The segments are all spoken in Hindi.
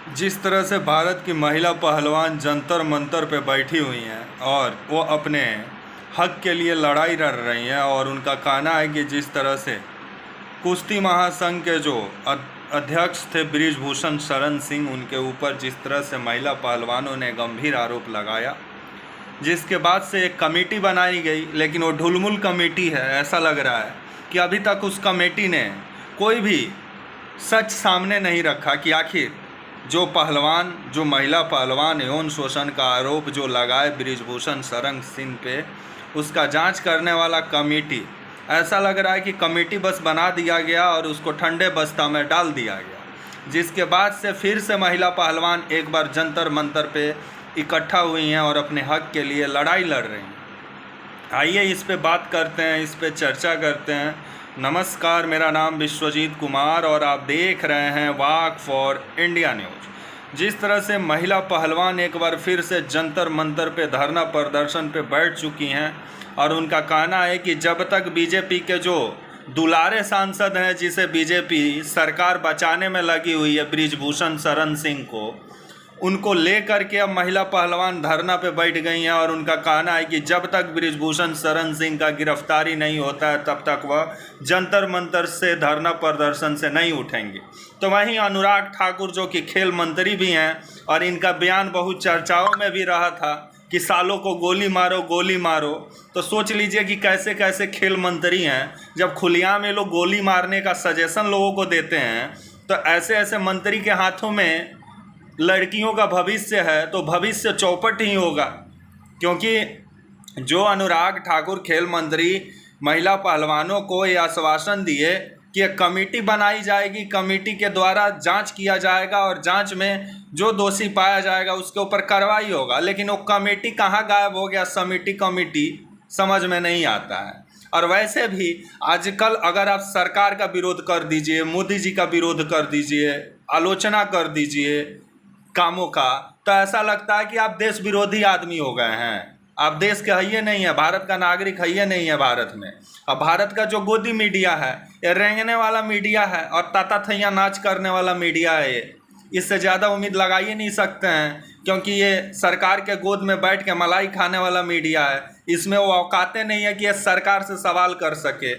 जिस तरह से भारत की महिला पहलवान जंतर मंतर पे बैठी हुई हैं और वो अपने हक के लिए लड़ाई लड़ रही हैं, और उनका कहना है कि जिस तरह से कुश्ती महासंघ के जो अध्यक्ष थे बृजभूषण शरण सिंह, उनके ऊपर जिस तरह से महिला पहलवानों ने गंभीर आरोप लगाया, जिसके बाद से एक कमेटी बनाई गई, लेकिन वो ढुलमुल कमेटी है। ऐसा लग रहा है कि अभी तक उस कमेटी ने कोई भी सच सामने नहीं रखा कि आखिर जो महिला पहलवान यौन शोषण का आरोप जो लगाए बृजभूषण शरण सिंह पे, उसका जांच करने वाला कमेटी, ऐसा लग रहा है कि कमेटी बस बना दिया गया और उसको ठंडे बस्ता में डाल दिया गया, जिसके बाद से फिर से महिला पहलवान एक बार जंतर मंतर पे इकट्ठा हुई हैं और अपने हक के लिए लड़ाई लड़ रही हैं। आइए इस पे बात करते हैं, इस पे चर्चा करते हैं। नमस्कार, मेरा नाम विश्वजीत कुमार और आप देख रहे हैं वॉक फॉर इंडिया न्यूज़। जिस तरह से महिला पहलवान एक बार फिर से जंतर मंतर पे धरना प्रदर्शन पे बैठ चुकी हैं और उनका कहना है कि जब तक बीजेपी के जो दुलारे सांसद हैं, जिसे बीजेपी सरकार बचाने में लगी हुई है, बृजभूषण शरण सिंह को, उनको ले करके अब महिला पहलवान धरना पे बैठ गई हैं। और उनका कहना है कि जब तक बृजभूषण शरण सिंह का गिरफ्तारी नहीं होता है तब तक वह जंतर मंतर से धरना प्रदर्शन से नहीं उठेंगे। तो वहीं अनुराग ठाकुर जो कि खेल मंत्री भी हैं, और इनका बयान बहुत चर्चाओं में भी रहा था कि सालों को गोली मारो गोली मारो। तो सोच लीजिए कि कैसे कैसे खेल मंत्री हैं, जब खुलेआम ये लोग गोली मारने का सजेशन लोगों को देते हैं, तो ऐसे ऐसे मंत्री के हाथों में लड़कियों का भविष्य है तो भविष्य चौपट ही होगा। क्योंकि जो अनुराग ठाकुर खेल मंत्री महिला पहलवानों को ये आश्वासन दिए कि एक कमेटी बनाई जाएगी, कमेटी के द्वारा जांच किया जाएगा और जांच में जो दोषी पाया जाएगा उसके ऊपर कार्रवाई होगा, लेकिन वो कमेटी कहाँ गायब हो गया? कमेटी समझ में नहीं आता है। और वैसे भी आजकल अगर आप सरकार का विरोध कर दीजिए, मोदी जी का विरोध कर दीजिए, आलोचना कर दीजिए कामों का, तो ऐसा लगता है कि आप देश विरोधी आदमी हो गए हैं। आप देश के हइये नहीं है, भारत का नागरिक हइये नहीं है भारत में। अब भारत का जो गोदी मीडिया है, ये रेंगने वाला मीडिया है और ताता थैया नाच करने वाला मीडिया है। ये इससे ज़्यादा उम्मीद लगा ही नहीं सकते हैं, क्योंकि ये सरकार के गोद में बैठ के मलाई खाने वाला मीडिया है। इसमें वो औकातें नहीं है कि ये सरकार से सवाल कर सके,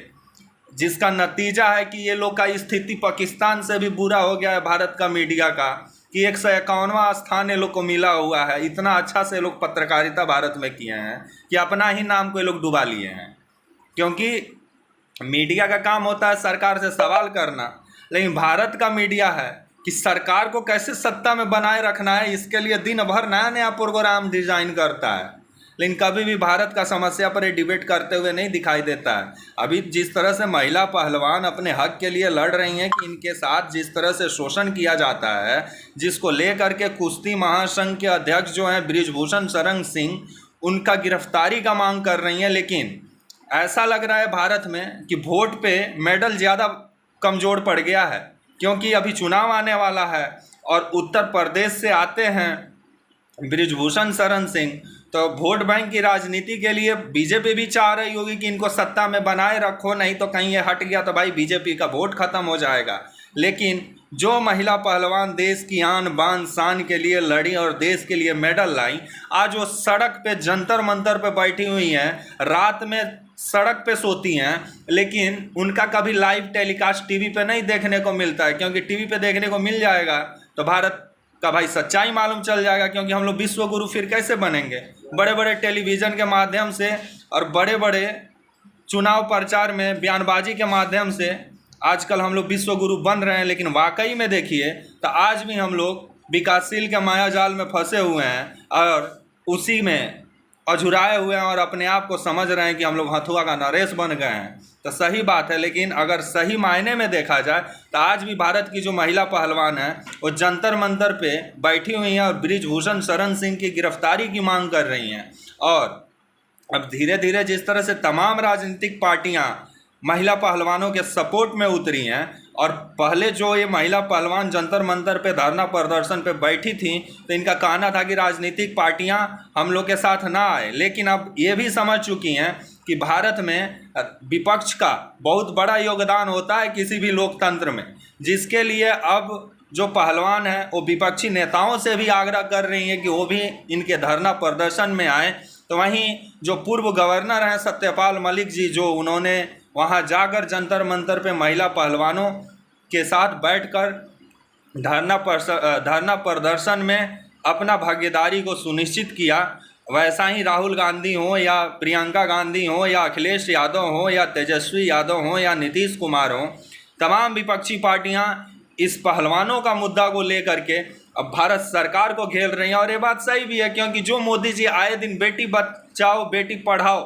जिसका नतीजा है कि ये लोग का स्थिति पाकिस्तान से भी बुरा हो गया है भारत का मीडिया का, कि 151वां स्थान ये लोग को मिला हुआ है। इतना अच्छा से लोग पत्रकारिता भारत में किए हैं कि अपना ही नाम को ये लोग डुबा लिए हैं। क्योंकि मीडिया का काम होता है सरकार से सवाल करना, लेकिन भारत का मीडिया है कि सरकार को कैसे सत्ता में बनाए रखना है, इसके लिए दिन भर नया नया प्रोग्राम डिजाइन करता है, लेकिन कभी भी भारत का समस्या पर डिबेट करते हुए नहीं दिखाई देता है। अभी जिस तरह से महिला पहलवान अपने हक के लिए लड़ रही हैं कि इनके साथ जिस तरह से शोषण किया जाता है, जिसको लेकर के कुश्ती महासंघ के अध्यक्ष जो हैं बृजभूषण शरण सिंह, उनका गिरफ्तारी का मांग कर रही हैं। लेकिन ऐसा लग रहा है भारत में कि वोट पे मेडल ज़्यादा कमज़ोर पड़ गया है, क्योंकि अभी चुनाव आने वाला है और उत्तर प्रदेश से आते हैं बृजभूषण शरण सिंह। तो वोट बैंक की राजनीति के लिए बीजेपी भी चाह रही होगी कि इनको सत्ता में बनाए रखो, नहीं तो कहीं ये हट गया तो भाई बीजेपी का वोट खत्म हो जाएगा। लेकिन जो महिला पहलवान देश की आन बान शान के लिए लड़ी और देश के लिए मेडल लाई, आज वो सड़क पे जंतर मंतर पे बैठी हुई हैं, रात में सड़क पे सोती हैं, लेकिन उनका कभी लाइव टेलीकास्ट टीवी पे नहीं देखने को मिलता है। क्योंकि टीवी पे देखने को मिल जाएगा तो भारत का भाई सच्चाई मालूम चल जाएगा, क्योंकि हम लोग विश्व गुरु फिर कैसे बनेंगे? बड़े बड़े टेलीविज़न के माध्यम से और बड़े बड़े चुनाव प्रचार में बयानबाजी के माध्यम से आजकल हम लोग विश्व गुरु बन रहे हैं, लेकिन वाकई में देखिए तो आज भी हम लोग विकासशील के मायाजाल में फंसे हुए हैं और उसी में अझुराए हुए हैं और अपने आप को समझ रहे हैं कि हम लोग हथुआ का नरेश बन गए हैं। तो सही बात है, लेकिन अगर सही मायने में देखा जाए तो आज भी भारत की जो महिला पहलवान है वो जंतर मंतर पे बैठी हुई हैं और बृजभूषण शरण सिंह की गिरफ्तारी की मांग कर रही हैं। और अब धीरे धीरे जिस तरह से तमाम राजनीतिक पार्टियां महिला पहलवानों के सपोर्ट में उतरी हैं, और पहले जो ये महिला पहलवान जंतर मंतर पे धरना प्रदर्शन पे बैठी थी तो इनका कहना था कि राजनीतिक पार्टियां हम लोग के साथ ना आए, लेकिन अब ये भी समझ चुकी हैं कि भारत में विपक्ष का बहुत बड़ा योगदान होता है किसी भी लोकतंत्र में, जिसके लिए अब जो पहलवान हैं वो विपक्षी नेताओं से भी आग्रह कर रही हैं कि वो भी इनके धरना प्रदर्शन में आए। तो वहीं जो पूर्व गवर्नर हैं सत्यपाल मलिक जी, जो उन्होंने वहां जाकर जंतर मंतर पे महिला पहलवानों के साथ बैठकर धरना प्रदर्शन में अपना भागीदारी को सुनिश्चित किया, वैसा ही राहुल गांधी हो या प्रियंका गांधी हो या अखिलेश यादव हो या तेजस्वी यादव हो या नीतीश कुमार हो, तमाम विपक्षी पार्टियां इस पहलवानों का मुद्दा को लेकर के अब भारत सरकार को घेर रही हैं। और ये बात सही भी है, क्योंकि जो मोदी जी आए दिन बेटी बचाओ बेटी पढ़ाओ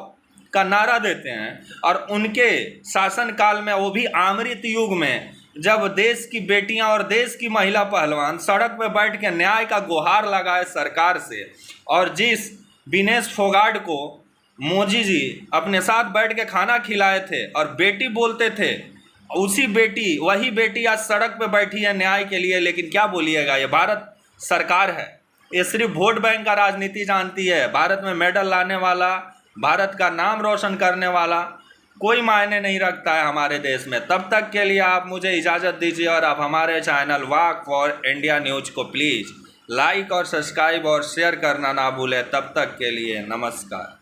का नारा देते हैं, और उनके शासनकाल में, वो भी अमृत युग में, जब देश की बेटियां और देश की महिला पहलवान सड़क पर बैठ के न्याय का गुहार लगाए सरकार से, और जिस विनेश फोगाट को मोदी जी अपने साथ बैठ के खाना खिलाए थे और बेटी बोलते थे, वही बेटी आज सड़क पे बैठी है न्याय के लिए। लेकिन क्या बोलिएगा, ये भारत सरकार है, ये सिर्फ वोट बैंक का राजनीति जानती है। भारत में मेडल लाने वाला, भारत का नाम रोशन करने वाला कोई मायने नहीं रखता है हमारे देश में। तब तक के लिए आप मुझे इजाज़त दीजिए, और आप हमारे channel walk for India news को प्लीज़ लाइक और सब्सक्राइब और शेयर करना ना भूलें। तब तक के लिए नमस्कार।